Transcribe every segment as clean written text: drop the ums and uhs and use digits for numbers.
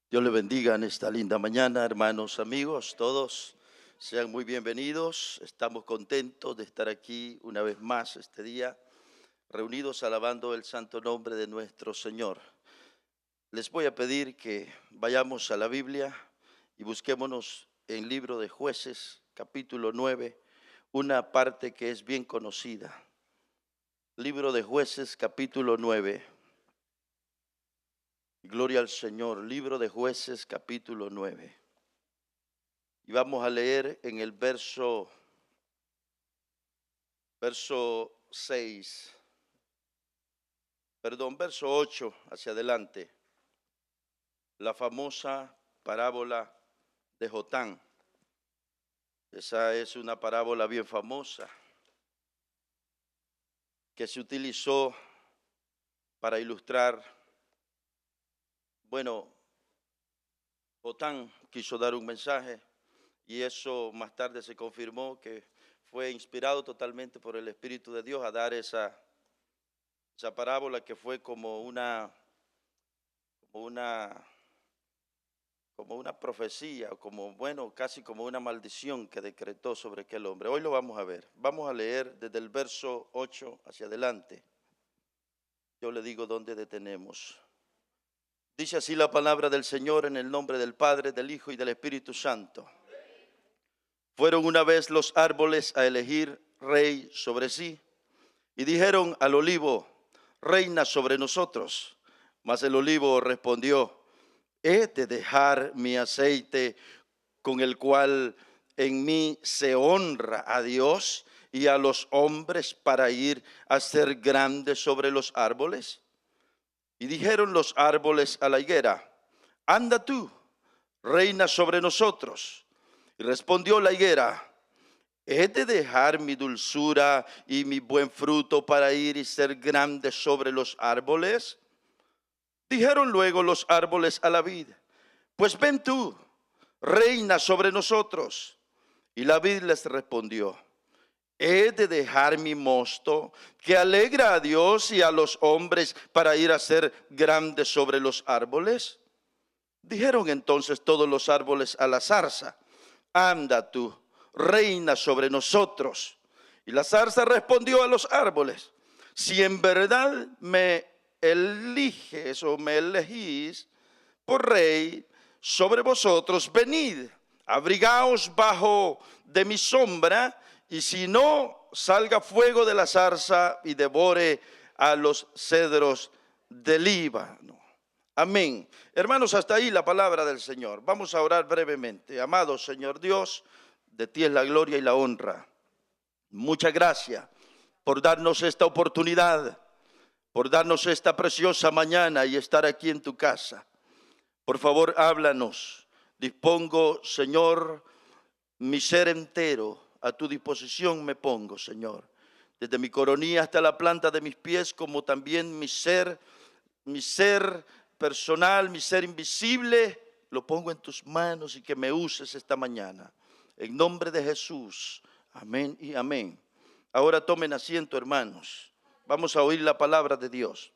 Dios le bendiga en esta linda mañana, hermanos, amigos, todos sean muy bienvenidos. Estamos contentos de estar aquí una vez más este día, reunidos alabando el santo nombre de nuestro Señor. Les voy a pedir que vayamos a la Biblia y busquémonos en el libro de Jueces, capítulo 9, una parte que es bien conocida. Libro de Jueces, capítulo 9. Gloria al Señor, libro de Jueces, capítulo 9. Y vamos a leer en el verso 6, verso 8 hacia adelante, la famosa parábola de Jotán. Esa es una parábola bien famosa que se utilizó para ilustrar, Jotán quiso dar un mensaje y eso más tarde se confirmó que fue inspirado totalmente por el Espíritu de Dios a dar esa parábola que fue como una profecía, casi como una maldición que decretó sobre aquel hombre. Hoy lo vamos a ver. Vamos a leer desde el verso 8 hacia adelante. Yo le digo dónde detenemos. Dice así la palabra del Señor en el nombre del Padre, del Hijo y del Espíritu Santo. Fueron una vez los árboles a elegir rey sobre sí, y dijeron al olivo: reina sobre nosotros. Mas el olivo respondió: he de dejar mi aceite, con el cual en mí se honra a Dios y a los hombres, para ir a ser grande sobre los árboles. Y dijeron los árboles a la higuera: anda tú, reina sobre nosotros. Y respondió la higuera: he de dejar mi dulzura y mi buen fruto para ir y ser grande sobre los árboles. Dijeron luego los árboles a la vid: pues ven tú, reina sobre nosotros. Y la vid les respondió: he de dejar mi mosto, que alegra a Dios y a los hombres, para ir a ser grande sobre los árboles. Dijeron entonces todos los árboles a la zarza: anda tú, reina sobre nosotros. Y la zarza respondió a los árboles: si en verdad me eliges o me elegís por rey sobre vosotros, venid, abrigaos bajo de mi sombra, y si no, salga fuego de la zarza y devore a los cedros del Líbano. Amén. Hermanos, hasta ahí la palabra del Señor. Vamos a orar brevemente. Amado Señor Dios, de ti es la gloria y la honra. Muchas gracias por darnos esta oportunidad, por darnos esta preciosa mañana y estar aquí en tu casa. Por favor, háblanos. Dispongo, Señor, mi ser entero a tu disposición me pongo, Señor. Desde mi coronilla hasta la planta de mis pies, como también mi ser personal, mi ser invisible, lo pongo en tus manos y que me uses esta mañana. En nombre de Jesús. Amén y amén. Ahora tomen asiento, hermanos. Vamos a oír la palabra de Dios.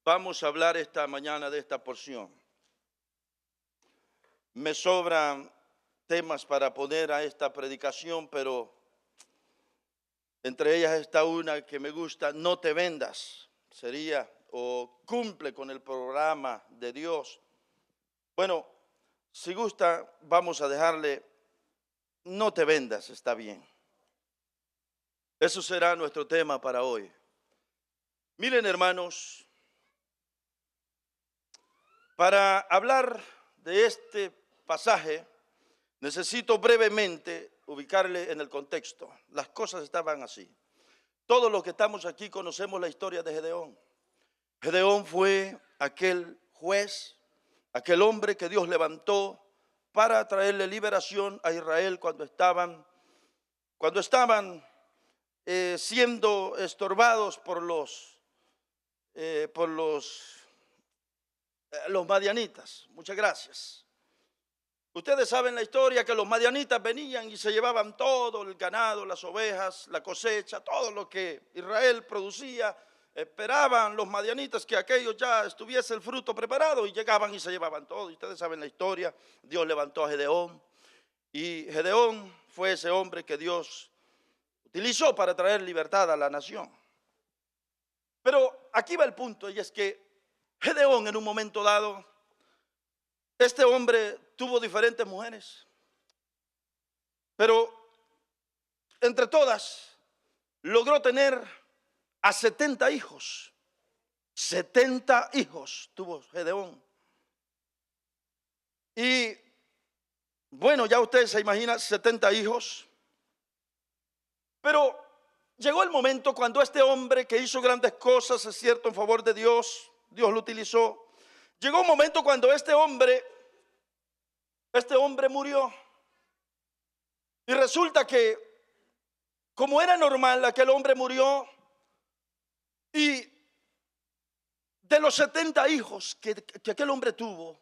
Vamos a hablar esta mañana de esta porción. Me sobran temas para poner a esta predicación, pero entre ellas está una que me gusta: no te vendas. Sería, o cumple con el programa de Dios. Bueno, si gusta, vamos a dejarle no te vendas, está bien. Eso será nuestro tema para hoy. Miren, hermanos, para hablar de este pasaje, necesito brevemente ubicarle en el contexto. Las cosas estaban así. Todos los que estamos aquí conocemos la historia de Gedeón. Gedeón fue aquel juez, aquel hombre que Dios levantó para traerle liberación a Israel cuando estaban siendo estorbados por los madianitas. Muchas gracias. Ustedes saben la historia, que los madianitas venían y se llevaban todo el ganado, las ovejas, la cosecha, todo lo que Israel producía Esperaban los madianitas que aquello ya estuviese el fruto preparado y llegaban y se llevaban todo. Y ustedes saben la historia. Dios levantó a Gedeón y Gedeón fue ese hombre que Dios utilizó para traer libertad a la nación. Pero aquí va el punto, y es que Gedeón en un momento dado, este hombre tuvo diferentes mujeres, pero entre todas logró tener a 70 hijos. 70 hijos tuvo Gedeón. Y bueno, ya usted se imagina 70 hijos. Pero llegó el momento cuando este hombre que hizo grandes cosas, es cierto, en favor de Dios, Dios lo utilizó. Llegó un momento cuando este hombre murió. Y resulta que, como era normal, aquel hombre murió. Y de los 70 hijos que aquel hombre tuvo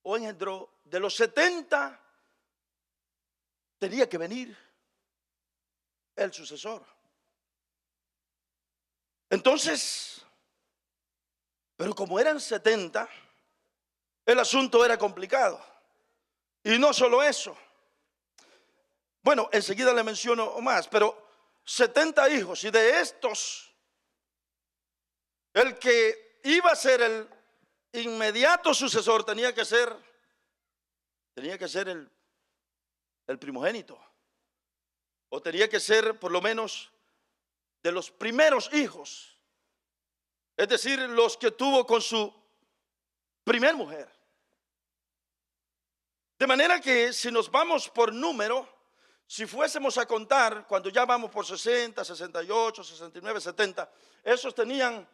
o engendró, de los 70 tenía que venir el sucesor. Entonces, pero como eran 70, el asunto era complicado. Y no solo eso. Bueno, enseguida le menciono más, pero 70 hijos, y de estos, el que iba a ser el inmediato sucesor tenía que ser el primogénito, o tenía que ser por lo menos de los primeros hijos, es decir, los que tuvo con su primer mujer. De manera que si nos vamos por número, si fuésemos a contar, cuando ya vamos por 60, 68, 69, 70, esos tenían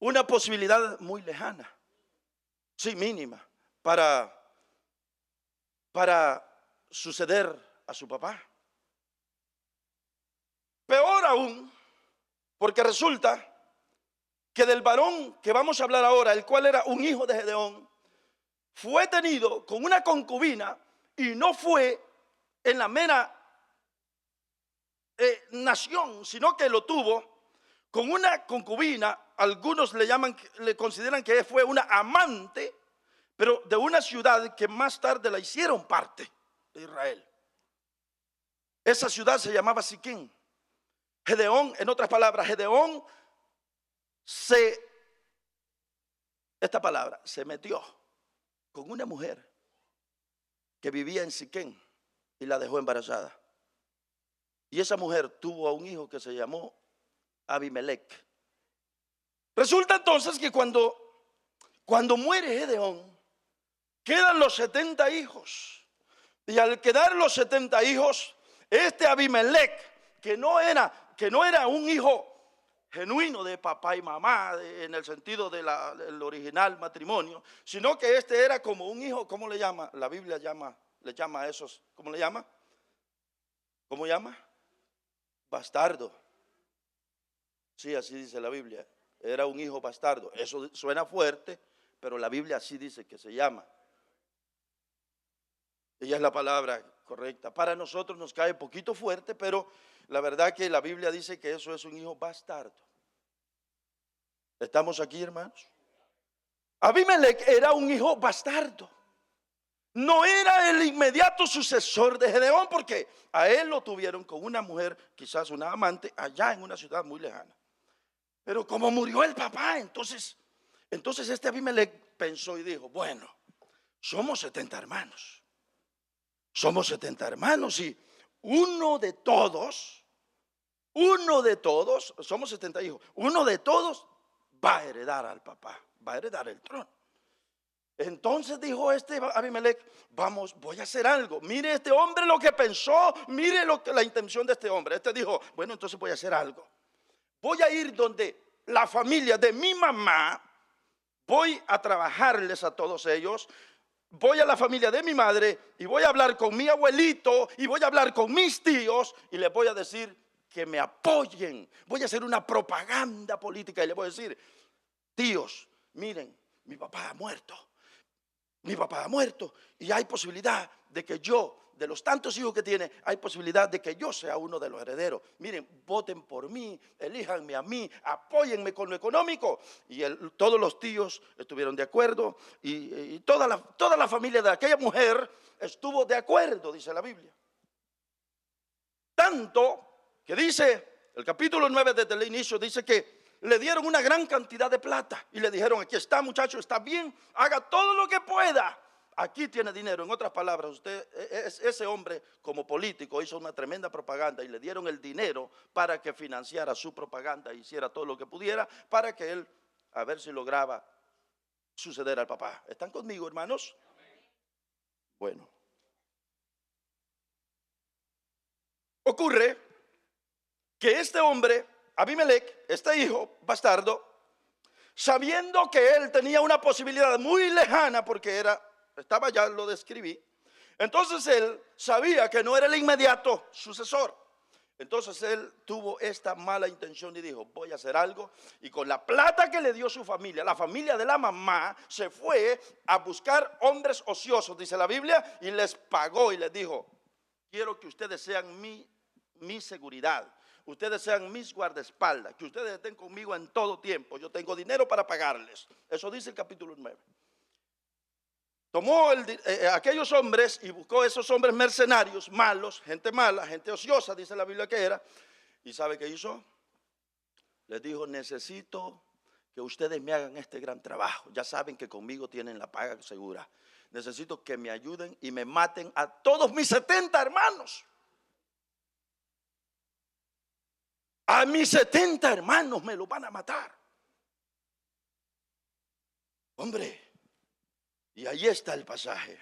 una posibilidad muy lejana, sí, mínima, para suceder a su papá. Peor aún, porque resulta que del varón que vamos a hablar ahora, el cual era un hijo de Gedeón, fue tenido con una concubina, y no fue en la mera nación, sino que lo tuvo con una concubina. Algunos le consideran que fue una amante, pero de una ciudad que más tarde la hicieron parte de Israel. Esa ciudad se llamaba Siquem. Gedeón, en otras palabras, Gedeón se metió con una mujer que vivía en Siquem y la dejó embarazada. Y esa mujer tuvo a un hijo que se llamó Abimelech. Resulta entonces que cuando muere Gedeón, quedan los 70 hijos. Y al quedar los 70 hijos, este Abimelech, que no era un hijo genuino de papá y mamá, en el sentido del original matrimonio, sino que este era como un hijo, ¿cómo le llama? La Biblia le llama a esos, ¿cómo le llama? ¿Cómo llama? Bastardo. Sí, así dice la Biblia. Era un hijo bastardo. Eso suena fuerte, pero la Biblia así dice que se llama. Ella es la palabra correcta. Para nosotros nos cae poquito fuerte, pero la verdad que la Biblia dice que eso es un hijo bastardo. ¿Estamos aquí, hermanos? Abimelech era un hijo bastardo. No era el inmediato sucesor de Gedeón, porque a él lo tuvieron con una mujer, quizás una amante, allá en una ciudad muy lejana. Pero como murió el papá, entonces este Abimelech pensó y dijo: bueno, somos 70 hermanos. Somos 70 hermanos y uno de todos, somos 70 hijos, uno de todos va a heredar al papá, va a heredar el trono. Entonces dijo este Abimelech: voy a hacer algo. Mire este hombre lo que pensó, mire la intención de este hombre. Este dijo: bueno, entonces voy a hacer algo. Voy a ir donde la familia de mi mamá, voy a trabajarles a todos ellos. Voy a la familia de mi madre y voy a hablar con mi abuelito y voy a hablar con mis tíos y les voy a decir que me apoyen. Voy a hacer una propaganda política y les voy a decir: tíos, miren, mi papá ha muerto. Mi papá ha muerto y hay posibilidad de que yo, de los tantos hijos que tiene, hay posibilidad de que yo sea uno de los herederos. Miren, voten por mí, elíjanme a mí, apóyenme con lo económico. Y todos los tíos estuvieron de acuerdo y toda la familia de aquella mujer estuvo de acuerdo, dice la Biblia. Tanto que dice, el capítulo 9 desde el inicio dice que le dieron una gran cantidad de plata y le dijeron: aquí está, muchacho, está bien, haga todo lo que pueda. Aquí tiene dinero. En otras palabras, ese hombre como político hizo una tremenda propaganda y le dieron el dinero para que financiara su propaganda, hiciera todo lo que pudiera para que él, a ver si lograba suceder al papá. ¿Están conmigo, hermanos? Bueno, ocurre que este hombre, Abimelech, este hijo bastardo, sabiendo que él tenía una posibilidad muy lejana, porque estaba, ya lo describí, entonces él sabía que no era el inmediato sucesor. Entonces él tuvo esta mala intención y dijo: voy a hacer algo. Y con la plata que le dio su familia, la familia de la mamá, se fue a buscar hombres ociosos, dice la Biblia, y les pagó y les dijo: quiero que ustedes sean mi seguridad, ustedes sean mis guardaespaldas, que ustedes estén conmigo en todo tiempo. Yo tengo dinero para pagarles. Eso dice el capítulo 9. Tomó aquellos hombres y buscó esos hombres mercenarios, malos, gente mala, gente ociosa, dice la Biblia que era. ¿Y sabe qué hizo? Les dijo: necesito que ustedes me hagan este gran trabajo. Ya saben que conmigo tienen la paga segura. Necesito que me ayuden y me maten a todos mis 70 hermanos. A mis 70 hermanos me los van a matar. Hombre, y ahí está el pasaje.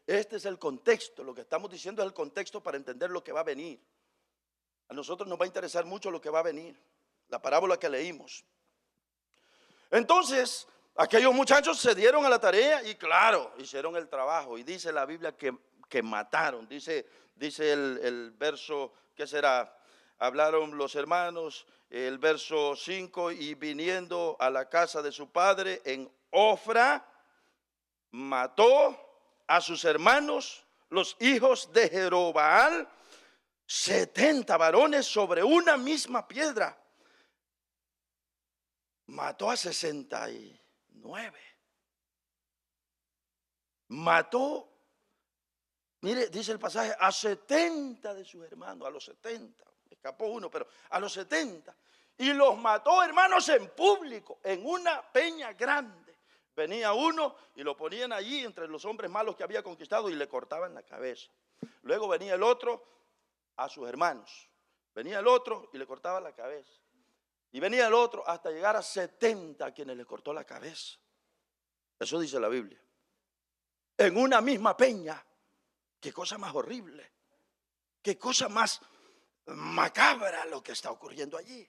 Este es el contexto. Lo que estamos diciendo es el contexto para entender lo que va a venir. A nosotros nos va a interesar mucho lo que va a venir. La parábola que leímos. Entonces, aquellos muchachos se dieron a la tarea y claro, hicieron el trabajo. Y dice la Biblia que mataron. Dice el verso, ¿qué será? Hablaron los hermanos, el verso 5, y viniendo a la casa de su padre en Ofra, mató a sus hermanos, los hijos de Jerobaal, 70 varones sobre una misma piedra. Mató a 69. Mató, mire, dice el pasaje, a 70 de sus hermanos, a los 70. Escapó uno, pero a los 70. Y los mató, hermanos, en público, en una peña grande. Venía uno y lo ponían allí entre los hombres malos que había conquistado y le cortaban la cabeza. Luego venía el otro a sus hermanos. Venía el otro y le cortaba la cabeza. Y venía el otro hasta llegar a 70 a quienes le cortó la cabeza. Eso dice la Biblia. En una misma peña. Qué cosa más horrible. Qué cosa más macabra lo que está ocurriendo allí.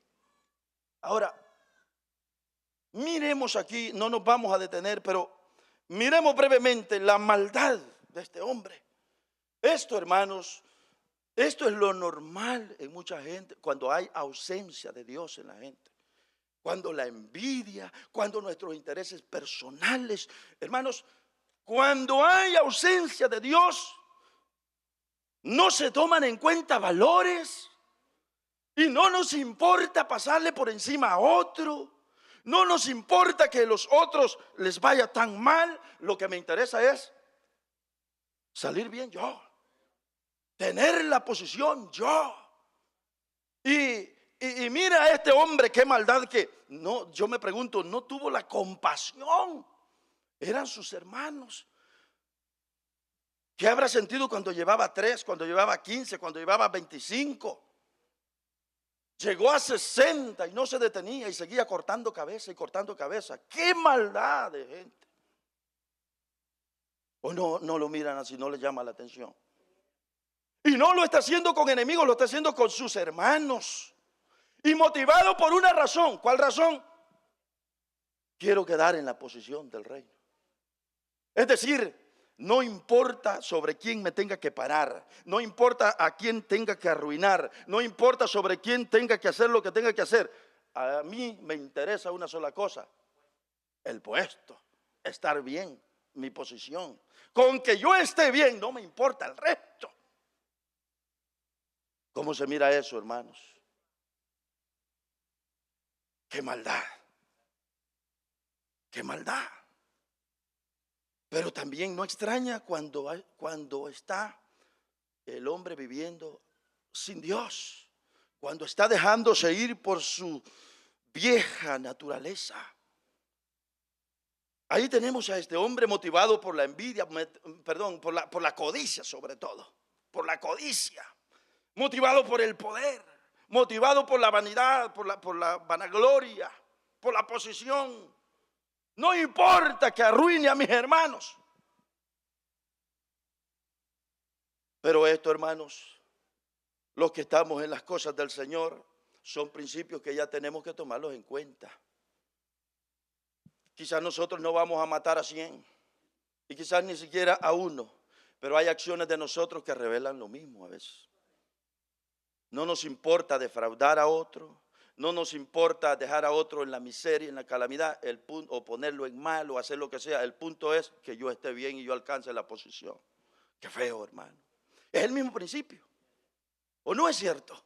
Ahora, miremos aquí, no nos vamos a detener, pero miremos brevemente la maldad de este hombre. Esto, hermanos, esto es lo normal en mucha gente cuando hay ausencia de Dios en la gente. Cuando la envidia, cuando nuestros intereses personales, hermanos, cuando hay ausencia de Dios, no se toman en cuenta valores y no nos importa pasarle por encima a otro. No nos importa que a los otros les vaya tan mal. Lo que me interesa es salir bien yo, tener la posición yo. Y mira a este hombre, qué maldad que no, yo me pregunto, no tuvo la compasión. Eran sus hermanos. ¿Qué habrá sentido cuando llevaba 3, cuando llevaba 15, cuando llevaba 25? Llegó a 60 y no se detenía y seguía cortando cabeza y cortando cabeza. ¡Qué maldad de gente! O no lo miran así, no les llama la atención. Y no lo está haciendo con enemigos, lo está haciendo con sus hermanos. Y motivado por una razón. ¿Cuál razón? Quiero quedar en la posición del reino. Es decir, no importa sobre quién me tenga que parar, no importa a quién tenga que arruinar, no importa sobre quién tenga que hacer lo que tenga que hacer. A mí me interesa una sola cosa: el puesto, estar bien, mi posición. Con que yo esté bien, no me importa el resto. ¿Cómo se mira eso, hermanos? ¡Qué maldad! ¡Qué maldad! Pero también no extraña cuando está el hombre viviendo sin Dios, cuando está dejándose ir por su vieja naturaleza. Ahí tenemos a este hombre motivado por la envidia, por la codicia sobre todo, por la codicia, motivado por el poder, motivado por la vanidad, por la vanagloria, por la posición. No importa que arruine a mis hermanos. Pero esto, hermanos, los que estamos en las cosas del Señor, son principios que ya tenemos que tomarlos en cuenta. Quizás nosotros no vamos a matar a 100 y quizás ni siquiera a 1, pero hay acciones de nosotros que revelan lo mismo a veces. No nos importa defraudar a otro, no nos importa dejar a otro en la miseria, en la calamidad, o ponerlo en mal o hacer lo que sea. El punto es que yo esté bien y yo alcance la posición. Qué feo, hermano. Es el mismo principio. ¿O no es cierto?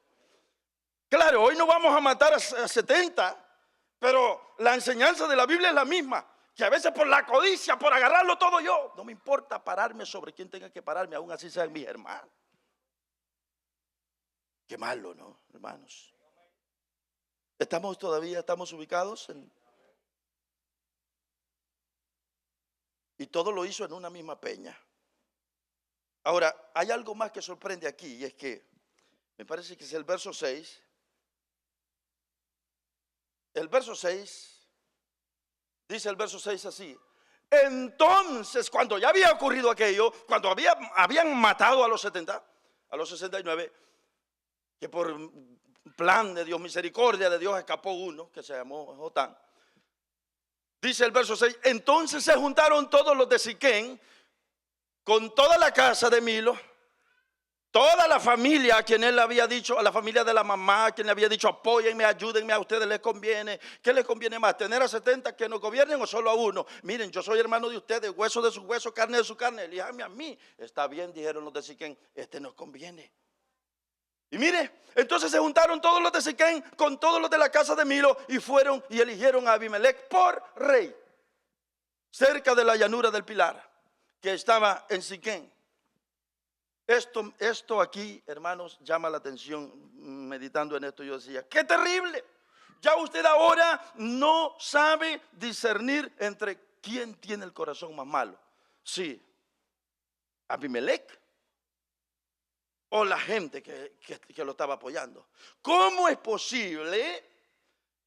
Claro, hoy no vamos a matar a 70, pero la enseñanza de la Biblia es la misma. Que a veces por la codicia, por agarrarlo todo yo, no me importa pararme sobre quien tenga que pararme, aún así sean mis hermanos. Qué malo, ¿no, hermanos? Estamos ubicados y todo lo hizo en una misma peña. Ahora, hay algo más que sorprende aquí, y es que me parece que es el verso 6. El verso 6, dice el verso 6 así: entonces, cuando ya había ocurrido aquello, cuando habían matado a los 70, a los 69, que por plan de Dios, misericordia de Dios, escapó uno que se llamó Jotán. Dice el verso 6: entonces se juntaron todos los de Siquén con toda la casa de Milo, toda la familia a quien él había dicho, a la familia de la mamá, a quien le había dicho: apóyenme, ayúdenme, a ustedes les conviene. ¿Qué les conviene más? ¿Tener a 70 que nos gobiernen o solo a uno? Miren, yo soy hermano de ustedes, hueso de su hueso, carne de su carne, elíjame a mí. Está bien, dijeron los de Siquén, nos conviene. Y mire, entonces se juntaron todos los de Siquén con todos los de la casa de Milo y fueron y eligieron a Abimelec por rey, cerca de la llanura del Pilar, que estaba en Siquén. Esto aquí, hermanos, llama la atención. Meditando en esto, yo decía: ¡qué terrible! Ya usted ahora no sabe discernir entre quién tiene el corazón más malo. Sí, Abimelec o la gente que lo estaba apoyando. ¿Cómo es posible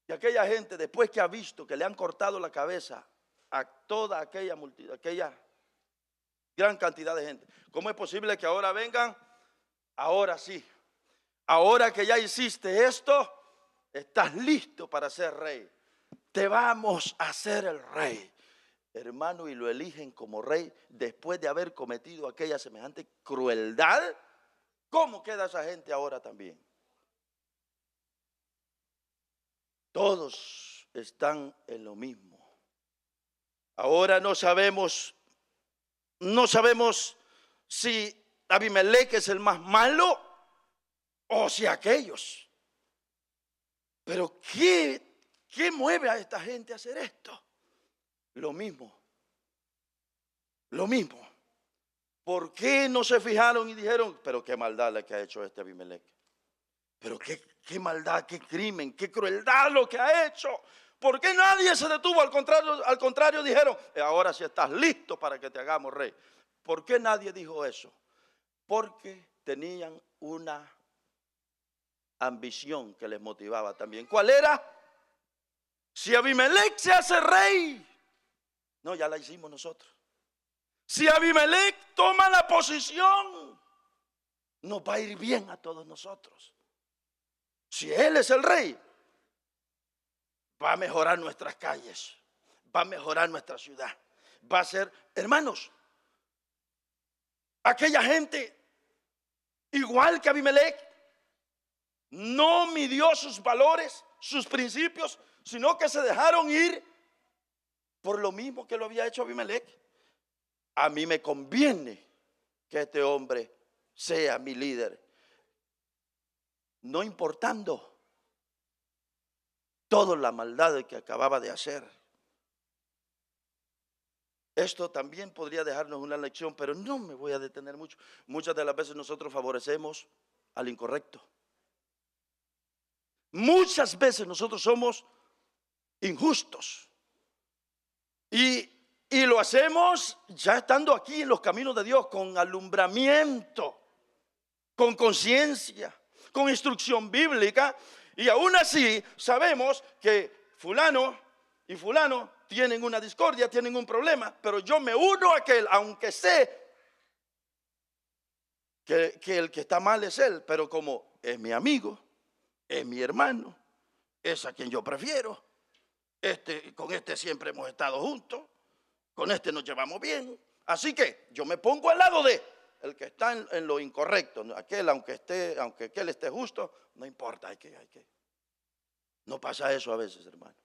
que aquella gente, después que ha visto que le han cortado la cabeza a toda aquella multitud, aquella gran cantidad de gente, cómo es posible que ahora vengan? Ahora sí, ahora que ya hiciste esto, estás listo para ser rey. Te vamos a hacer el rey, hermano, y lo eligen como rey después de haber cometido aquella semejante crueldad. ¿Cómo queda esa gente ahora también? Todos están en lo mismo. Ahora no sabemos si Abimelec es el más malo o si aquellos. Pero ¿qué mueve a esta gente a hacer esto? Lo mismo. ¿Por qué no se fijaron y dijeron: pero qué maldad la que ha hecho este Abimelec? Pero qué maldad, qué crimen, qué crueldad lo que ha hecho. ¿Por qué nadie se detuvo? Al contrario dijeron: ahora sí estás listo para que te hagamos rey. ¿Por qué nadie dijo eso? Porque tenían una ambición que les motivaba también. ¿Cuál era? Si Abimelec se hace rey, no, ya la hicimos nosotros. Si Abimelec toma la posición, nos va a ir bien a todos nosotros. Si él es el rey, va a mejorar nuestras calles, va a mejorar nuestra ciudad, va a ser, hermanos, aquella gente, igual que Abimelec, no midió sus valores, sus principios, sino que se dejaron ir por lo mismo que lo había hecho Abimelec. a mí me conviene que este hombre sea mi líder, no importando toda la maldad que acababa de hacer. Esto también podría dejarnos una lección, pero no me voy a detener mucho. Muchas de las veces nosotros favorecemos al incorrecto. Muchas veces nosotros somos injustos. Y lo hacemos ya estando aquí en los caminos de Dios, con alumbramiento, con conciencia, con instrucción bíblica. Y aún así sabemos que fulano y fulano tienen una discordia, tienen un problema, pero yo me uno a aquel, aunque sé que el que está mal es él, pero como es mi amigo, es mi hermano, es a quien yo prefiero, con este siempre hemos estado juntos, con este nos llevamos bien, así que yo me pongo al lado de el que está en lo incorrecto, aquel aunque aquel esté justo, no importa, hay que. No pasa eso a veces, hermano.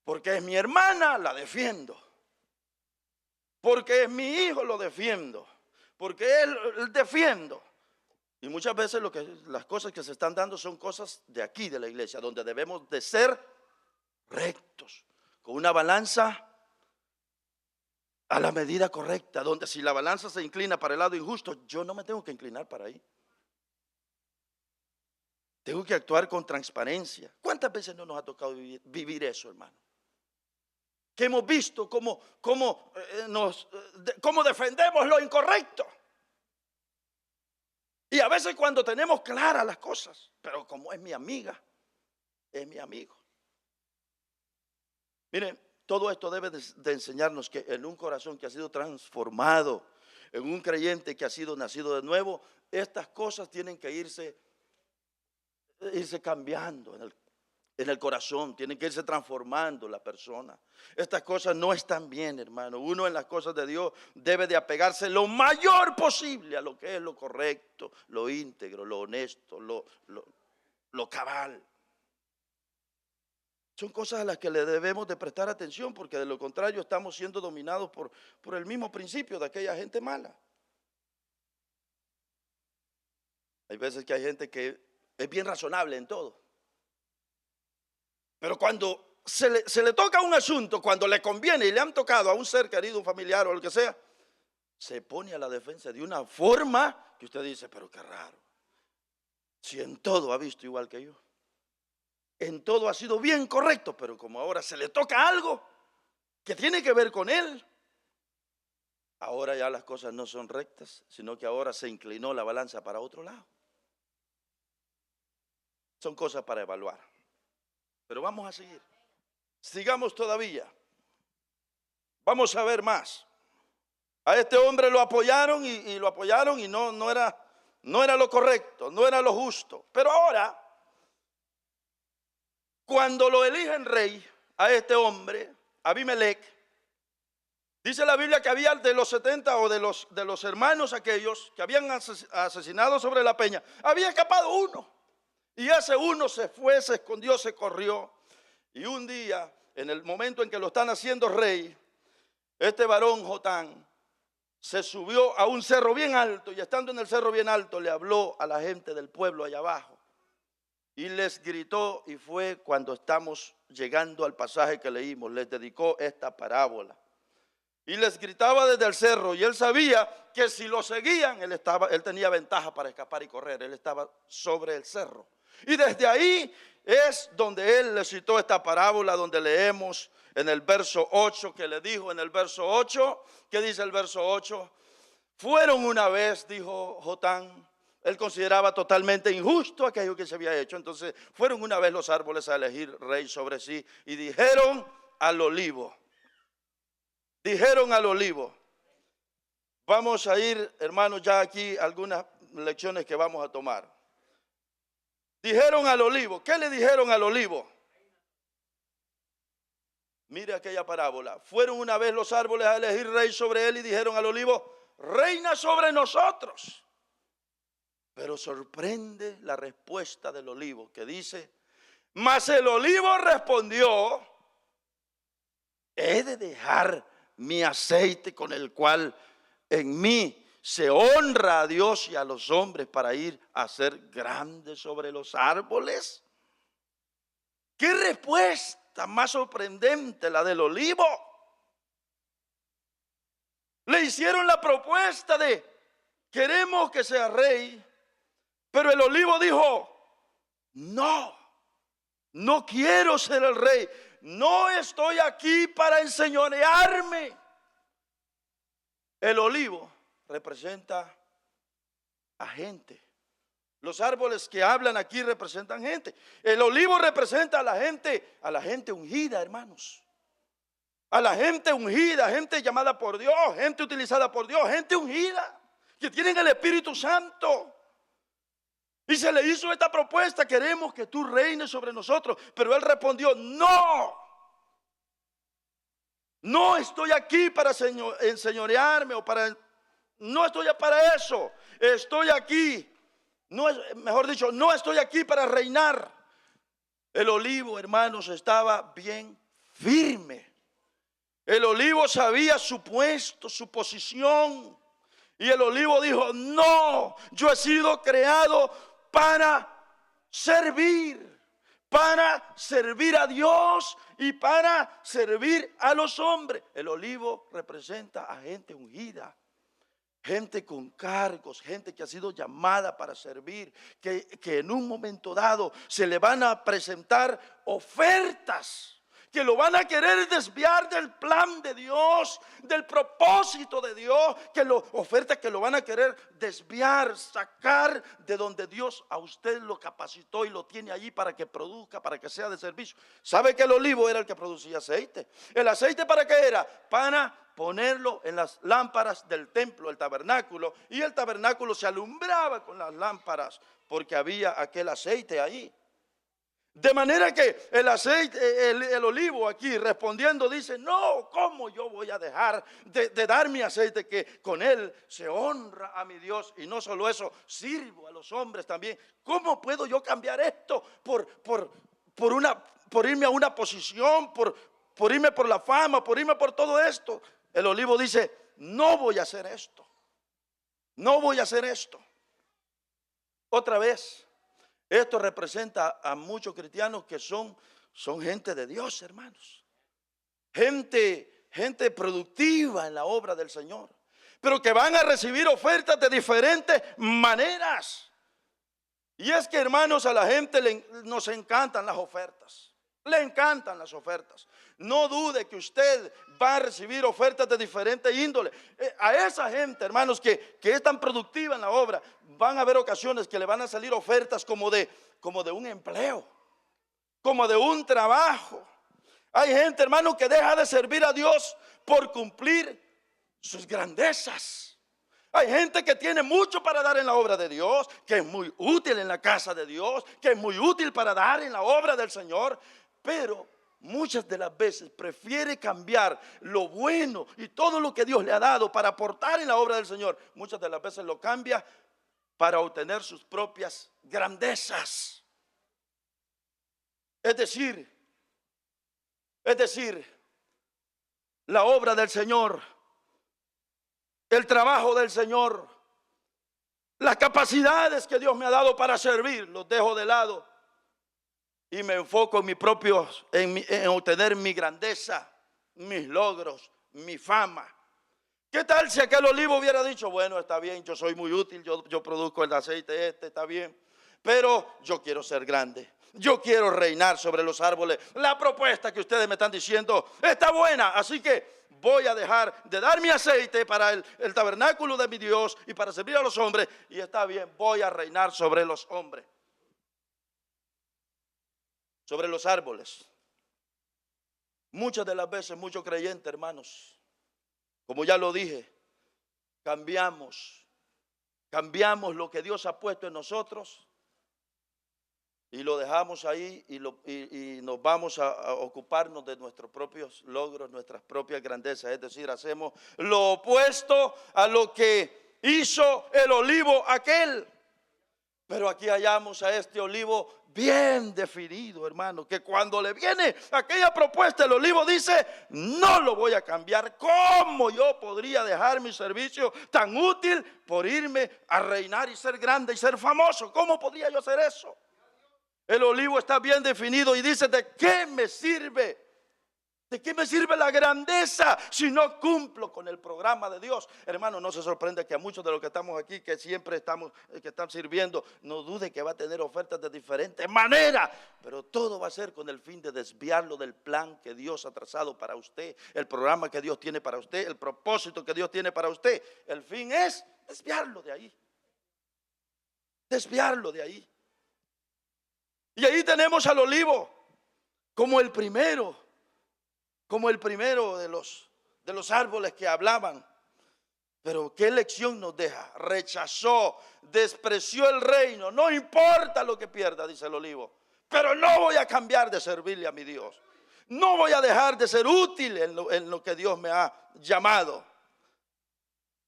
Porque es mi hermana, la defiendo. Porque es mi hijo, lo defiendo. Porque él defiendo. Y muchas veces las cosas que se están dando son cosas de aquí, de la iglesia, donde debemos de ser rectos, con una balanza a la medida correcta, donde si la balanza se inclina para el lado injusto, yo no me tengo que inclinar para ahí. Tengo que actuar con transparencia. ¿Cuántas veces no nos ha tocado vivir eso, hermano? Que hemos visto cómo defendemos lo incorrecto. Y a veces cuando tenemos claras las cosas, pero como es mi amiga, es mi amigo. Miren, todo esto debe de enseñarnos que en un corazón que ha sido transformado, en un creyente que ha sido nacido de nuevo, estas cosas tienen que irse cambiando en el corazón, tienen que irse transformando la persona. Estas cosas no están bien, hermano. Uno en las cosas de Dios debe de apegarse lo mayor posible a lo que es lo correcto, lo íntegro, lo honesto, lo cabal. Son cosas a las que le debemos de prestar atención, porque de lo contrario estamos siendo dominados por el mismo principio de aquella gente mala. Hay veces que hay gente que es bien razonable en todo. Pero cuando se le toca un asunto, cuando le conviene y le han tocado a un ser querido, un familiar o lo que sea, se pone a la defensa de una forma que usted dice, pero qué raro. Si en todo ha visto igual que yo. En todo ha sido bien correcto, pero como ahora se le toca algo que tiene que ver con él, ahora ya las cosas no son rectas, sino que ahora se inclinó la balanza para otro lado. Son cosas para evaluar. Pero vamos a seguir. Sigamos todavía. Vamos a ver más. A este hombre lo apoyaron y lo apoyaron y no era lo correcto, no era lo justo. Pero ahora, cuando lo eligen rey a este hombre, Abimelech, dice la Biblia que había de los 70 o de los hermanos aquellos que habían asesinado sobre la peña, había escapado uno. Y ese uno se fue, se escondió, se corrió. Y un día, en el momento en que lo están haciendo rey, este varón Jotán se subió a un cerro bien alto y estando en el cerro bien alto le habló a la gente del pueblo allá abajo. Y les gritó, y fue cuando estamos llegando al pasaje que leímos, les dedicó esta parábola. Y les gritaba desde el cerro, y él sabía que si lo seguían, él tenía ventaja para escapar y correr, él estaba sobre el cerro. Y desde ahí es donde él le citó esta parábola, donde leemos en el verso 8, que le dijo en el verso 8, ¿qué dice el verso 8? Fueron una vez, dijo Jotán, él consideraba totalmente injusto aquello que se había hecho. Entonces fueron una vez los árboles a elegir rey sobre sí y dijeron al olivo. Dijeron al olivo. Vamos a ir, hermanos, ya aquí algunas lecciones que vamos a tomar. Dijeron al olivo. ¿Qué le dijeron al olivo? Mire aquella parábola. Fueron una vez los árboles a elegir rey sobre él y dijeron al olivo, reina sobre nosotros. Pero sorprende la respuesta del olivo que dice, Mas el olivo respondió: he de dejar mi aceite con el cual en mí se honra a Dios y a los hombres para ir a ser grandes sobre los árboles. ¿Qué respuesta más sorprendente la del olivo? Le hicieron la propuesta de: queremos que sea rey, pero el olivo dijo: no, no quiero ser el rey, no estoy aquí para enseñorearme. El olivo representa a gente. Los árboles que hablan aquí representan gente. El olivo representa a la gente ungida, hermanos. A la gente ungida, gente llamada por Dios, gente utilizada por Dios, gente ungida, que tienen el Espíritu Santo. Y se le hizo esta propuesta: queremos que tú reines sobre nosotros. Pero él respondió: no, no estoy aquí para enseñorearme no estoy para eso. Estoy aquí, mejor dicho, no estoy aquí para reinar. El olivo, hermanos, estaba bien firme. El olivo sabía su puesto, su posición. Y el olivo dijo: no, yo he sido creado para servir a Dios y para servir a los hombres. El olivo representa a gente ungida, gente con cargos, gente que ha sido llamada para servir, que en un momento dado se le van a presentar ofertas que lo van a querer desviar del plan de Dios, del propósito de Dios, ofertas que lo van a querer desviar, sacar de donde Dios a usted lo capacitó y lo tiene allí para que produzca, para que sea de servicio. ¿Sabe que el olivo era el que producía aceite? ¿El aceite para qué era? Para ponerlo en las lámparas del templo, el tabernáculo, y el tabernáculo se alumbraba con las lámparas porque había aquel aceite ahí. De manera que el aceite, el olivo aquí respondiendo dice: no, ¿cómo yo voy a dejar de dar mi aceite, que con él se honra a mi Dios? Y no solo eso, sirvo a los hombres también. ¿Cómo puedo yo cambiar esto por irme a una posición, por irme por la fama, por irme por todo esto? El olivo dice: no voy a hacer esto, no voy a hacer esto. Otra vez, esto representa a muchos cristianos que son gente de Dios, hermanos. Gente productiva en la obra del Señor, pero que van a recibir ofertas de diferentes maneras. Y es que, hermanos, a la gente nos encantan las ofertas. Le encantan las ofertas. No dude que usted va a recibir ofertas de diferente índole. A esa gente, hermanos, que es tan productiva en la obra, van a haber ocasiones que le van a salir ofertas como de un empleo, como de un trabajo. Hay gente, hermanos, que deja de servir a Dios por cumplir sus grandezas. Hay gente que tiene mucho para dar en la obra de Dios, que es muy útil en la casa de Dios, que es muy útil para dar en la obra del Señor, pero muchas de las veces prefiere cambiar lo bueno y todo lo que Dios le ha dado para aportar en la obra del Señor. Muchas de las veces lo cambia para obtener sus propias grandezas. Es decir, la obra del Señor, el trabajo del Señor, las capacidades que Dios me ha dado para servir, los dejo de lado y me enfoco en obtener mi grandeza, mis logros, mi fama. ¿Qué tal si aquel olivo hubiera dicho: bueno, está bien, yo soy muy útil, yo produzco el aceite está bien, pero yo quiero ser grande, yo quiero reinar sobre los árboles? La propuesta que ustedes me están diciendo está buena, así que voy a dejar de dar mi aceite para el tabernáculo de mi Dios y para servir a los hombres, y está bien, voy a reinar sobre los hombres, sobre los árboles. Muchas de las veces, muchos creyentes, hermanos, como ya lo dije, cambiamos lo que Dios ha puesto en nosotros y lo dejamos ahí y nos vamos a ocuparnos de nuestros propios logros, nuestras propias grandezas. Es decir, hacemos lo opuesto a lo que hizo el olivo aquel. Pero aquí hallamos a este olivo bien definido, hermano, que cuando le viene aquella propuesta, el olivo dice: no lo voy a cambiar. ¿Cómo yo podría dejar mi servicio tan útil por irme a reinar y ser grande y ser famoso? ¿Cómo podría yo hacer eso? El olivo está bien definido y dice: ¿de qué me sirve? ¿De qué me sirve la grandeza si no cumplo con el programa de Dios? Hermano, no se sorprende que a muchos de los que estamos aquí, que siempre estamos, que están sirviendo, no dude que va a tener ofertas de diferentes maneras, pero todo va a ser con el fin de desviarlo del plan que Dios ha trazado para usted, el programa que Dios tiene para usted, el propósito que Dios tiene para usted. El fin es desviarlo de ahí, desviarlo de ahí. Y ahí tenemos al olivo como el primero de los árboles que hablaban. Pero ¿qué lección nos deja? Rechazó, despreció el reino. No importa lo que pierda, dice el olivo, pero no voy a cambiar de servirle a mi Dios. No voy a dejar de ser útil en lo que Dios me ha llamado.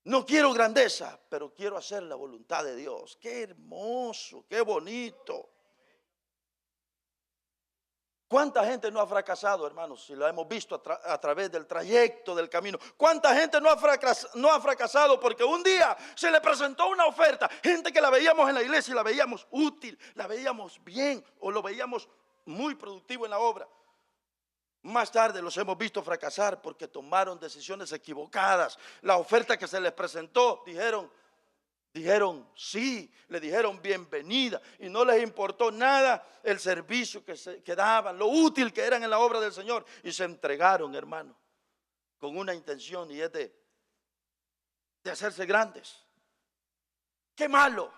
No quiero grandeza, pero quiero hacer la voluntad de Dios. Qué hermoso, qué bonito. ¿Cuánta gente no ha fracasado, hermanos? Si lo hemos visto a través del trayecto, del camino. ¿Cuánta gente no ha fracasado porque un día se le presentó una oferta? Gente que la veíamos en la iglesia y la veíamos útil, la veíamos bien o lo veíamos muy productivo en la obra. Más tarde los hemos visto fracasar porque tomaron decisiones equivocadas. La oferta que se les presentó, dijeron sí, le dijeron bienvenida y no les importó nada el servicio que daban, lo útil que eran en la obra del Señor, y se entregaron, hermano, con una intención, y es de hacerse grandes. Qué malo,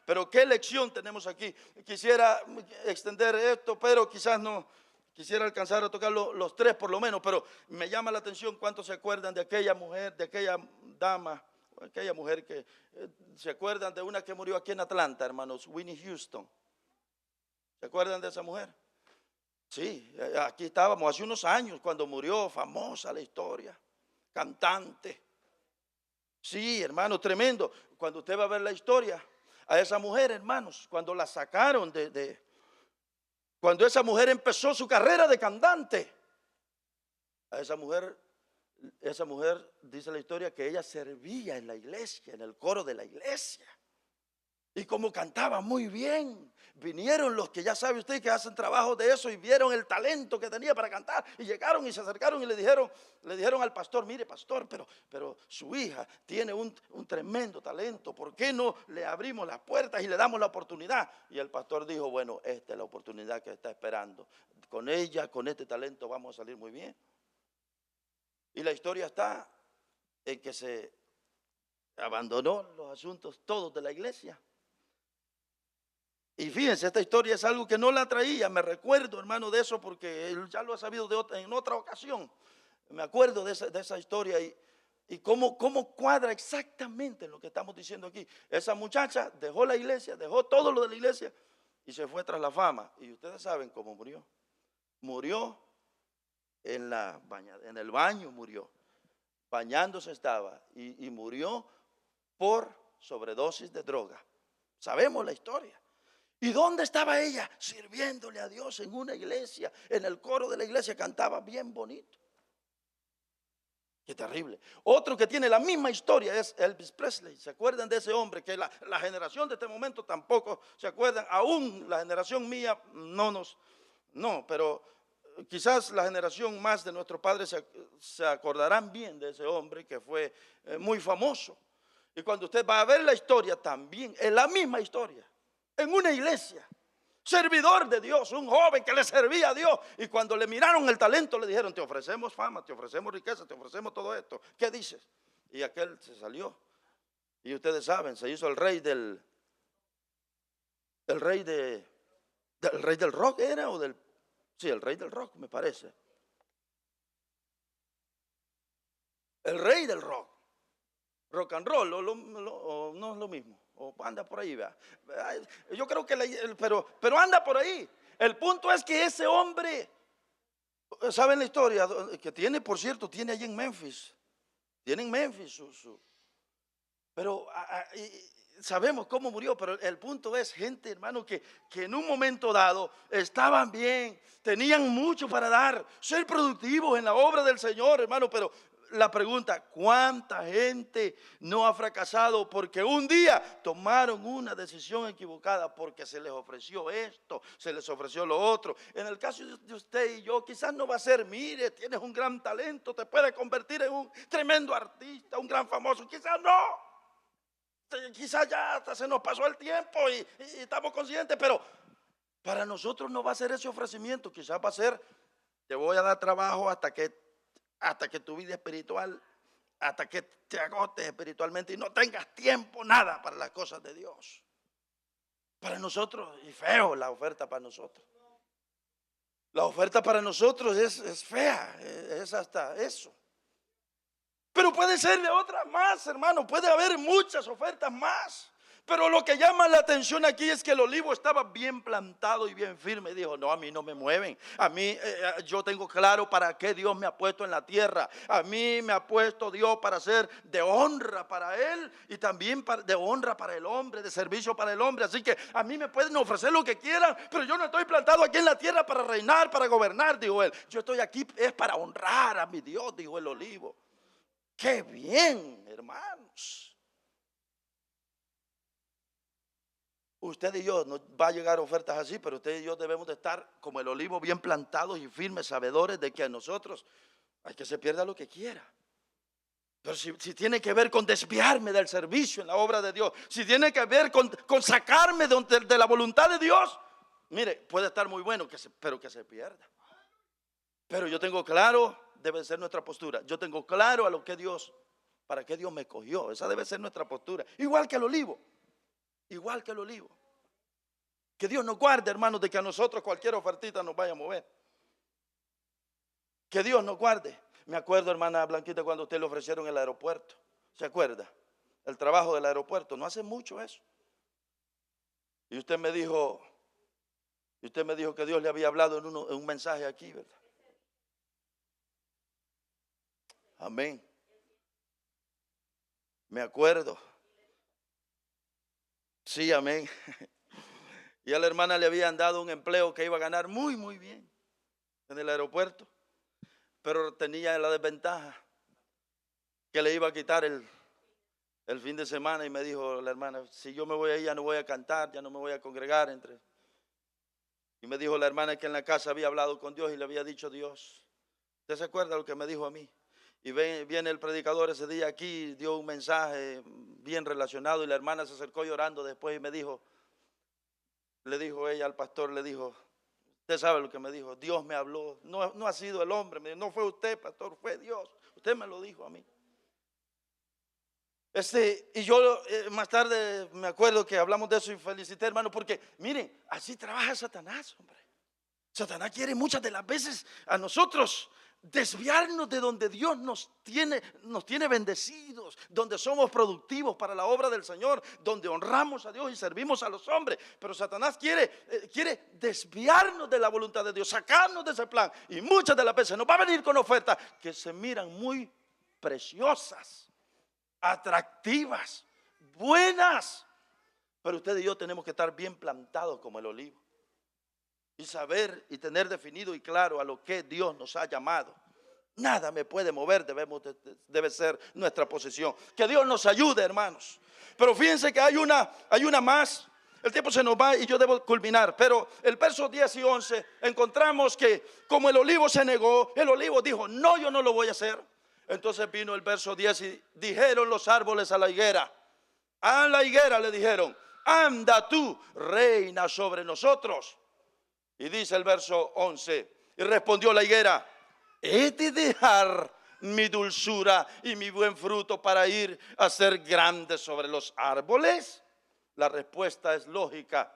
pero qué lección tenemos aquí. Quisiera extender esto, pero quizás no quisiera alcanzar a tocar los tres por lo menos, pero me llama la atención cuántos se acuerdan de aquella mujer, de aquella dama, aquella mujer que se acuerdan de una que murió aquí en Atlanta, hermanos, Whitney Houston. ¿Se acuerdan de esa mujer? Sí, aquí estábamos hace unos años cuando murió, famosa la historia, cantante. Sí, hermano, tremendo. Cuando usted va a ver la historia, a esa mujer, hermanos, cuando la sacaron cuando esa mujer empezó su carrera de cantante, a esa mujer dice la historia que ella servía en la iglesia, en el coro de la iglesia. Y como cantaba muy bien, vinieron los que ya sabe usted que hacen trabajo de eso y vieron el talento que tenía para cantar y llegaron y se acercaron y le dijeron al pastor: mire, pastor, pero su hija tiene un tremendo talento, ¿por qué no le abrimos las puertas y le damos la oportunidad? Y el pastor dijo: bueno, esta es la oportunidad que está esperando. Con ella, con este talento vamos a salir muy bien. Y la historia está en que se abandonó los asuntos todos de la iglesia. Y fíjense, esta historia es algo que no la traía. Me recuerdo, hermano, de eso porque él ya lo ha sabido en otra ocasión. Me acuerdo de esa historia y cómo cuadra exactamente lo que estamos diciendo aquí. Esa muchacha dejó la iglesia, dejó todo lo de la iglesia y se fue tras la fama. Y ustedes saben cómo murió. Murió en el baño, murió. Bañándose estaba y murió por sobredosis de droga. Sabemos la historia. ¿Y dónde estaba ella? Sirviéndole a Dios en una iglesia, en el coro de la iglesia, cantaba bien bonito. Qué terrible. Otro que tiene la misma historia es Elvis Presley. ¿Se acuerdan de ese hombre? Que la generación de este momento tampoco se acuerdan. Aún la generación mía no, pero quizás la generación más de nuestros padres se acordarán bien de ese hombre que fue muy famoso. Y cuando usted va a ver la historia también, es la misma historia. En una iglesia, servidor de Dios, un joven que le servía a Dios, y cuando le miraron el talento le dijeron: te ofrecemos fama, te ofrecemos riqueza, te ofrecemos todo esto, ¿qué dices? Y aquel se salió, y ustedes saben, se hizo el rey del rock, ¿era? Sí, el rey del rock, me parece. El rey del rock and roll, o no es lo mismo, o anda por ahí, vea. Yo creo que, pero anda por ahí. El punto es que ese hombre, ¿saben la historia? Que tiene, por cierto, tiene allí en Memphis. Tiene en Memphis pero sabemos cómo murió, pero el punto es, gente, hermano, que en un momento dado estaban bien, tenían mucho para dar, ser productivos en la obra del Señor, hermano, pero la pregunta, ¿cuánta gente no ha fracasado porque un día tomaron una decisión equivocada porque se les ofreció esto, se les ofreció lo otro? En el caso de usted y yo, quizás no va a ser, mire, tienes un gran talento, te puedes convertir en un tremendo artista, un gran famoso, quizás no. Quizás ya hasta se nos pasó el tiempo y estamos conscientes, pero para nosotros no va a ser ese ofrecimiento, quizás va a ser, te voy a dar trabajo hasta que tu vida espiritual, hasta que te agotes espiritualmente y no tengas tiempo, nada para las cosas de Dios. Para nosotros, y feo la oferta para nosotros. La oferta para nosotros es fea, es hasta eso. Pero puede ser de otras más, hermano, puede haber muchas ofertas más. Pero lo que llama la atención aquí es que el olivo estaba bien plantado y bien firme. Dijo, no, a mí no me mueven. A mí, yo tengo claro para qué Dios me ha puesto en la tierra. A mí me ha puesto Dios para ser de honra para Él y también de honra para el hombre, de servicio para el hombre. Así que a mí me pueden ofrecer lo que quieran, pero yo no estoy plantado aquí en la tierra para reinar, para gobernar, dijo él. Yo estoy aquí es para honrar a mi Dios, dijo el olivo. ¡Qué bien, hermanos! Usted y yo, no va a llegar ofertas así, pero usted y yo debemos de estar como el olivo bien plantados y firmes, sabedores de que a nosotros hay que se pierda lo que quiera. Pero si tiene que ver con desviarme del servicio en la obra de Dios, si tiene que ver con sacarme de la voluntad de Dios, mire, puede estar muy bueno, pero que se pierda. Pero yo tengo claro, debe ser nuestra postura. Yo tengo claro para qué Dios me escogió. Esa debe ser nuestra postura. Igual que el olivo. Igual que el olivo. Que Dios nos guarde, hermanos, de que a nosotros cualquier ofertita nos vaya a mover. Que Dios nos guarde. Me acuerdo, hermana Blanquita, cuando usted le ofrecieron el aeropuerto. ¿Se acuerda? El trabajo del aeropuerto. No hace mucho eso. Y usted me dijo que Dios le había hablado en un mensaje aquí, ¿verdad? Amén. Me acuerdo. Sí, amén. Y a la hermana le habían dado un empleo que iba a ganar muy, muy bien en el aeropuerto. Pero tenía la desventaja que le iba a quitar el fin de semana. Y me dijo la hermana, si yo me voy ahí ya no voy a cantar, ya no me voy a congregar. Y me dijo la hermana que en la casa había hablado con Dios y le había dicho Dios. ¿Usted se acuerda lo que me dijo a mí? Y viene el predicador ese día aquí, dio un mensaje bien relacionado y la hermana se acercó llorando después y me dijo, le dijo ella al pastor, le dijo, usted sabe lo que me dijo, Dios me habló, no ha sido el hombre, no fue usted, pastor, fue Dios, usted me lo dijo a mí. Y yo más tarde me acuerdo que hablamos de eso y felicité, hermano, porque miren, así trabaja Satanás, hombre. Satanás quiere muchas de las veces a nosotros desviarnos de donde Dios nos tiene bendecidos, donde somos productivos para la obra del Señor, donde honramos a Dios y servimos a los hombres. Pero Satanás quiere desviarnos de la voluntad de Dios, sacarnos de ese plan. Y muchas de las veces nos va a venir con ofertas que se miran muy preciosas, atractivas, buenas. Pero usted y yo tenemos que estar bien plantados como el olivo. Y saber y tener definido y claro a lo que Dios nos ha llamado. Nada me puede mover, debe ser nuestra posición. Que Dios nos ayude, hermanos. Pero fíjense que hay una más. El tiempo se nos va y yo debo culminar. Pero el verso 10 y 11 encontramos que como el olivo se negó, el olivo dijo, no, yo no lo voy a hacer. Entonces vino el verso 10 y dijeron los árboles a la higuera. A la higuera le dijeron, anda tú, reina sobre nosotros. Y dice el verso 11, y respondió la higuera, ¿he de dejar mi dulzura y mi buen fruto para ir a ser grande sobre los árboles? La respuesta es lógica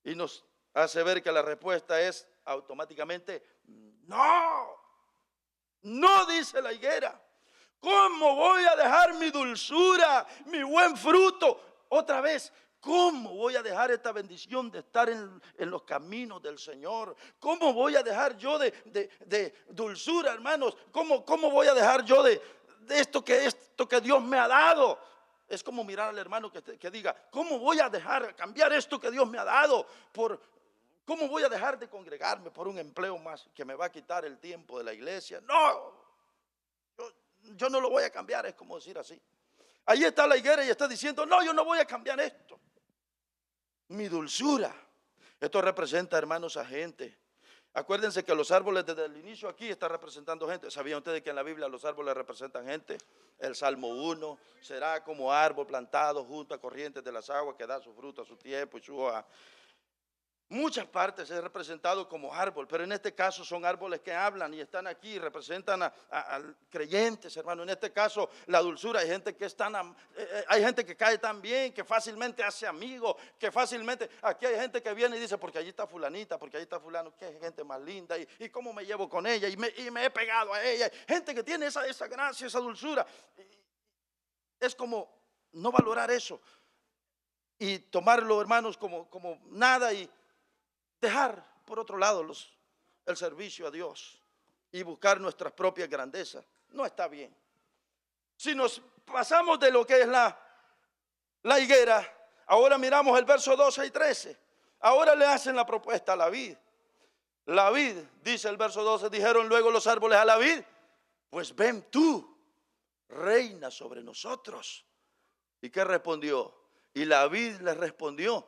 y nos hace ver que la respuesta es automáticamente no. No, dice la higuera. ¿Cómo voy a dejar mi dulzura, mi buen fruto? Otra vez, ¿cómo voy a dejar esta bendición de estar en los caminos del Señor? ¿Cómo voy a dejar yo de dulzura, hermanos? ¿Cómo voy a dejar yo de esto que Dios me ha dado? Es como mirar al hermano que diga, ¿cómo voy a dejar cambiar esto que Dios me ha dado? ¿Cómo voy a dejar de congregarme por un empleo más que me va a quitar el tiempo de la iglesia? No, yo no lo voy a cambiar, es como decir así. Ahí está la higuera y está diciendo, no, yo no voy a cambiar esto. Mi dulzura. Esto representa, hermanos, a gente. Acuérdense que los árboles desde el inicio aquí están representando gente. ¿Sabían ustedes que en la Biblia los árboles representan gente? El Salmo 1, será como árbol plantado junto a corrientes de las aguas que da su fruto a su tiempo y su hoja. Muchas partes es representado como árbol, pero en este caso son árboles que hablan y están aquí, representan a creyentes, hermano. En este caso la dulzura, hay gente que cae tan bien, que fácilmente hace amigos, que fácilmente, aquí hay gente que viene y dice, porque allí está fulanita, porque allí está fulano, qué gente más linda, y cómo me llevo con ella, y me he pegado a ella. Gente que tiene esa gracia, esa dulzura. Es como no valorar eso y tomarlo, hermanos, como nada y dejar por otro lado el servicio a Dios y buscar nuestras propias grandezas. No está bien. Si nos pasamos de lo que es la higuera, ahora miramos el verso 12 y 13. Ahora le hacen la propuesta a la vid. La vid, dice el verso 12, dijeron luego los árboles a la vid, pues ven tú, reina sobre nosotros. ¿Y qué respondió? Y la vid le respondió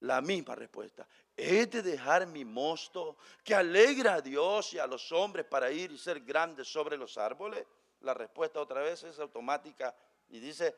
la misma respuesta. ¿He de dejar mi mosto que alegra a Dios y a los hombres para ir y ser grandes sobre los árboles? La respuesta otra vez es automática y dice,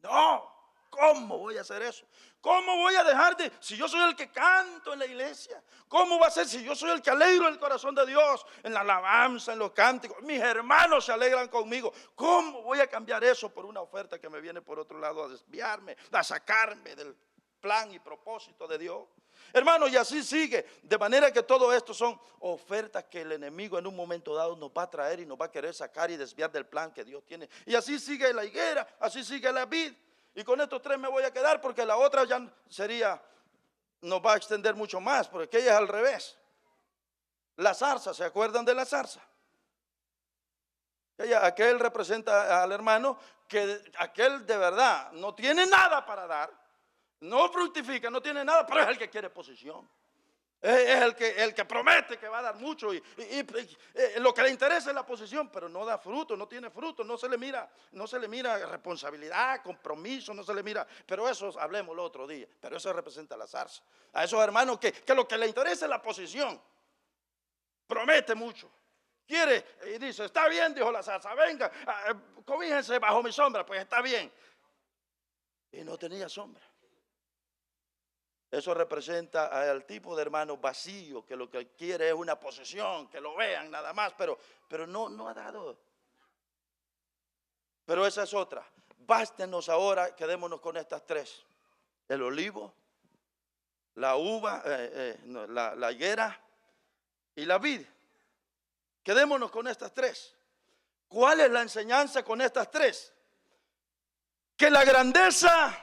no, ¿cómo voy a hacer eso? ¿Cómo voy a dejar si yo soy el que canto en la iglesia? ¿Cómo va a ser si yo soy el que alegro el corazón de Dios en la alabanza, en los cánticos? Mis hermanos se alegran conmigo. ¿Cómo voy a cambiar eso por una oferta que me viene por otro lado a desviarme, a sacarme del plan y propósito de Dios? Hermanos, y así sigue, de manera que todo esto son ofertas que el enemigo en un momento dado nos va a traer y nos va a querer sacar y desviar del plan que Dios tiene. Y así sigue la higuera, así sigue la vid. Y con estos tres me voy a quedar porque la otra ya nos va a extender mucho más, porque aquella es al revés. La zarza, ¿se acuerdan de la zarza? Aquel representa al hermano que aquel de verdad no tiene nada para dar. No fructifica, no tiene nada, pero es el que quiere posición. Es el que promete que va a dar mucho y lo que le interesa es la posición, pero no da fruto, no tiene fruto, no se le mira responsabilidad, compromiso, no se le mira. Pero eso hablemos el otro día, pero eso representa la zarza. A esos hermanos que lo que le interesa es la posición, promete mucho. Quiere y dice, está bien, dijo la zarza, venga, cobíjense bajo mi sombra, pues está bien. Y no tenía sombra. Eso representa al tipo de hermano vacío, que lo que quiere es una posesión, que lo vean nada más, pero no ha dado. Pero esa es otra. Bástenos ahora, quedémonos con estas tres. El olivo, la uva, la higuera y la vid. Quedémonos con estas tres. ¿Cuál es la enseñanza con estas tres? Que la grandeza,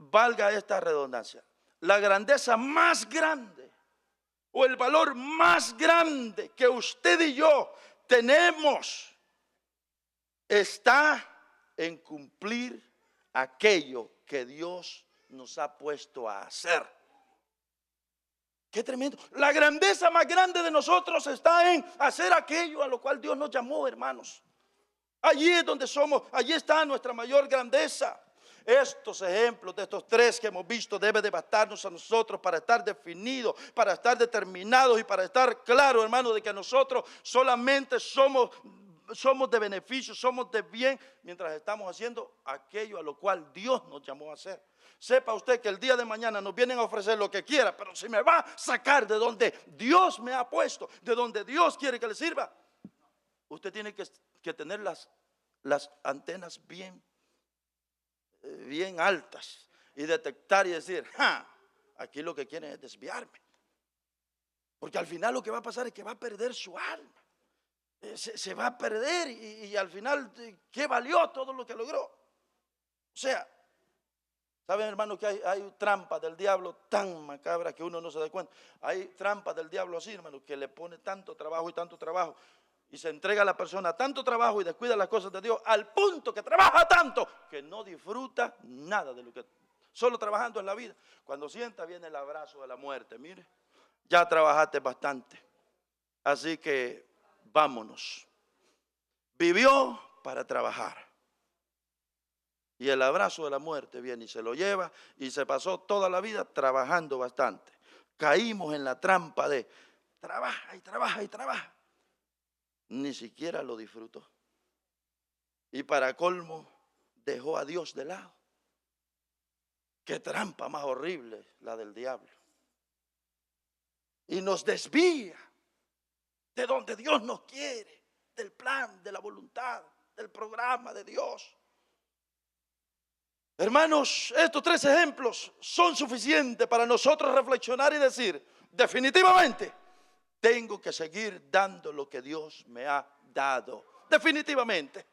valga esta redundancia, la grandeza más grande o el valor más grande que usted y yo tenemos está en cumplir aquello que Dios nos ha puesto a hacer. Qué tremendo. La grandeza más grande de nosotros está en hacer aquello a lo cual Dios nos llamó, hermanos. Allí es donde somos, allí está nuestra mayor grandeza. Estos ejemplos de estos tres que hemos visto debe de bastarnos a nosotros para estar definidos, para estar determinados y para estar claros, hermano, de que nosotros solamente somos de beneficio, somos de bien mientras estamos haciendo aquello a lo cual Dios nos llamó a hacer. Sepa usted que el día de mañana nos vienen a ofrecer lo que quiera, pero si me va a sacar de donde Dios me ha puesto, de donde Dios quiere que le sirva, usted tiene que tener las antenas bien altas y detectar y decir, aquí lo que quieren es desviarme. Porque al final lo que va a pasar es que va a perder su alma. Se va a perder y al final, ¿qué valió todo lo que logró? O sea, ¿saben, hermano, que hay trampas del diablo tan macabras que uno no se da cuenta? Hay trampas del diablo así, hermano, que le pone tanto trabajo y tanto trabajo. Y se entrega a la persona a tanto trabajo y descuida las cosas de Dios al punto que trabaja tanto que no disfruta nada de lo que, solo trabajando en la vida. Cuando sienta viene el abrazo de la muerte. Mire, ya trabajaste bastante, así que vámonos. Vivió para trabajar. Y el abrazo de la muerte viene y se lo lleva y se pasó toda la vida trabajando bastante. Caímos en la trampa de trabaja y trabaja y trabaja. Ni siquiera lo disfrutó. Y para colmo, dejó a Dios de lado. Qué trampa más horrible la del diablo. Y nos desvía de donde Dios nos quiere, del plan, de la voluntad, del programa de Dios. Hermanos, estos 3 ejemplos son suficientes para nosotros reflexionar y decir, definitivamente, tengo que seguir dando lo que Dios me ha dado. Definitivamente.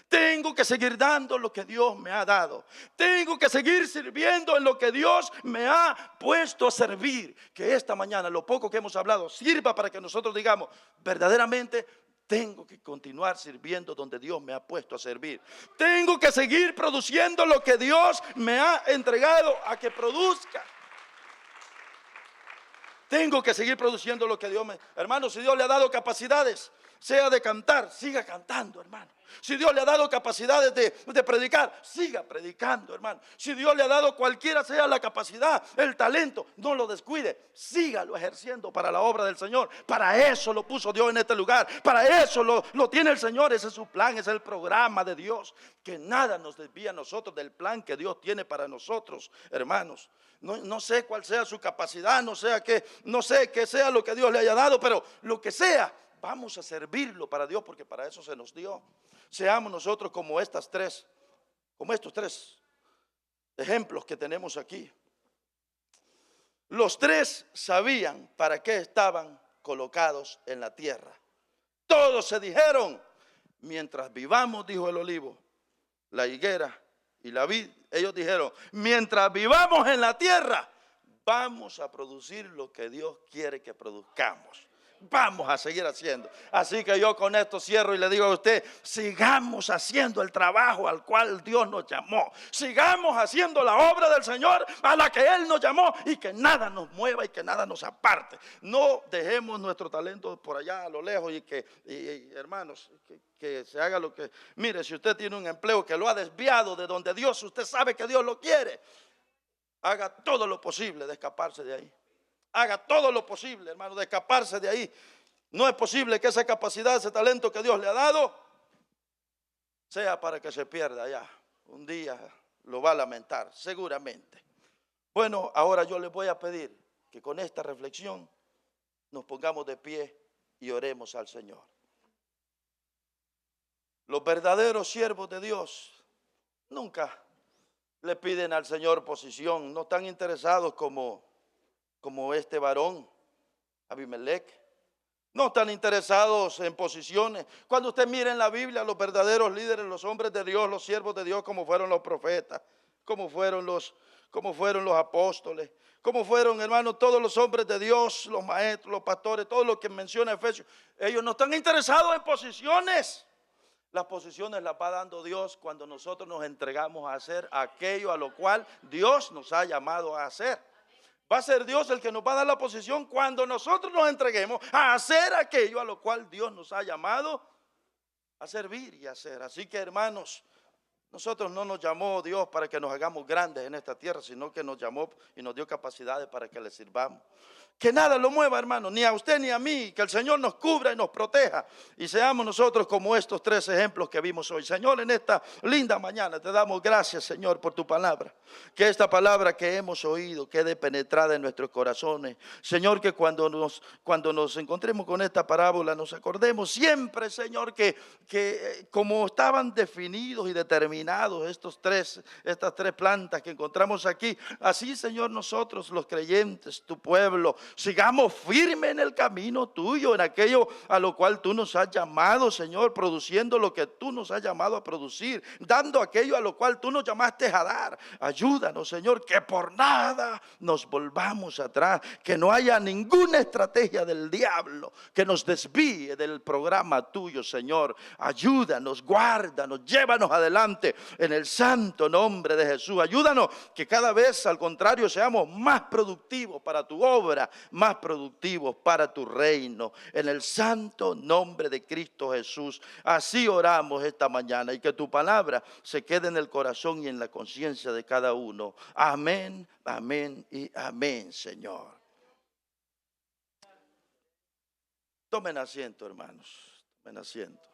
Tengo que seguir dando lo que Dios me ha dado. Tengo que seguir sirviendo en lo que Dios me ha puesto a servir. Que esta mañana, lo poco que hemos hablado, sirva para que nosotros digamos, verdaderamente tengo que continuar sirviendo donde Dios me ha puesto a servir. Tengo que seguir produciendo lo que Dios me ha entregado a que produzca. Tengo que seguir produciendo lo que Dios me... Hermano, si Dios le ha dado capacidades, sea de cantar, siga cantando, hermano. Si Dios le ha dado capacidades de predicar, siga predicando, hermano. Si Dios le ha dado cualquiera sea la capacidad, el talento, no lo descuide. Sígalo ejerciendo para la obra del Señor. Para eso lo puso Dios en este lugar. Para eso lo tiene el Señor. Ese es su plan, ese es el programa de Dios. Que nada nos desvía a nosotros del plan que Dios tiene para nosotros, hermanos. No sé cuál sea su capacidad, no sé qué sea lo que Dios le haya dado, pero lo que sea, vamos a servirlo para Dios porque para eso se nos dio. Seamos nosotros como estos 3 ejemplos que tenemos aquí. Los 3 sabían para qué estaban colocados en la tierra. Todos se dijeron, mientras vivamos, dijo el olivo, la higuera y la vid, ellos dijeron, mientras vivamos en la tierra, vamos a producir lo que Dios quiere que produzcamos. Vamos a seguir haciendo. Así que yo con esto cierro y le digo a usted, sigamos haciendo el trabajo al cual Dios nos llamó. Sigamos haciendo la obra del Señor a la que Él nos llamó y que nada nos mueva y que nada nos aparte. No dejemos nuestro talento por allá a lo lejos y hermanos, que se haga lo que... Mire, si usted tiene un empleo que lo ha desviado de donde Dios, usted sabe que Dios lo quiere. Haga todo lo posible de escaparse de ahí. Haga todo lo posible, hermano, de escaparse de ahí. No es posible que esa capacidad, ese talento que Dios le ha dado, sea para que se pierda allá. Un día lo va a lamentar, seguramente. Bueno, ahora yo les voy a pedir que con esta reflexión nos pongamos de pie y oremos al Señor. Los verdaderos siervos de Dios nunca le piden al Señor posición, no están interesados como este varón, Abimelech. No están interesados en posiciones. Cuando usted mira en la Biblia los verdaderos líderes, los hombres de Dios, los siervos de Dios, como fueron los profetas, como fueron los apóstoles, como fueron, hermanos, todos los hombres de Dios, los maestros, los pastores, todo lo que menciona Efesios, ellos no están interesados en posiciones. Las posiciones las va dando Dios cuando nosotros nos entregamos a hacer aquello a lo cual Dios nos ha llamado a hacer. Va a ser Dios el que nos va a dar la posición cuando nosotros nos entreguemos a hacer aquello a lo cual Dios nos ha llamado a servir y a hacer. Así que, hermanos, nosotros no nos llamó Dios para que nos hagamos grandes en esta tierra, sino que nos llamó y nos dio capacidades para que le sirvamos. Que nada lo mueva, hermano, ni a usted ni a mí, que el Señor nos cubra y nos proteja y seamos nosotros como estos 3 ejemplos que vimos hoy. Señor, en esta linda mañana te damos gracias, Señor, por tu palabra. Que esta palabra que hemos oído quede penetrada en nuestros corazones. Señor, que cuando nos encontremos con esta parábola nos acordemos siempre, Señor, que como estaban definidos y determinados contaminados estas tres plantas que encontramos aquí. Así, Señor, nosotros los creyentes, tu pueblo, sigamos firmes en el camino tuyo, en aquello a lo cual tú nos has llamado, Señor, produciendo lo que tú nos has llamado a producir, dando aquello a lo cual tú nos llamaste a dar. Ayúdanos, Señor, que por nada nos volvamos atrás, que no haya ninguna estrategia del diablo que nos desvíe del programa tuyo, Señor. Ayúdanos, guárdanos, llévanos adelante en el santo nombre de Jesús. Ayúdanos que cada vez, al contrario, seamos más productivos para tu obra, más productivos para tu reino, en el santo nombre de Cristo Jesús. Así oramos esta mañana, y que tu palabra se quede en el corazón y en la conciencia de cada uno. Amén, amén y amén, Señor. Tomen asiento, hermanos, tomen asiento.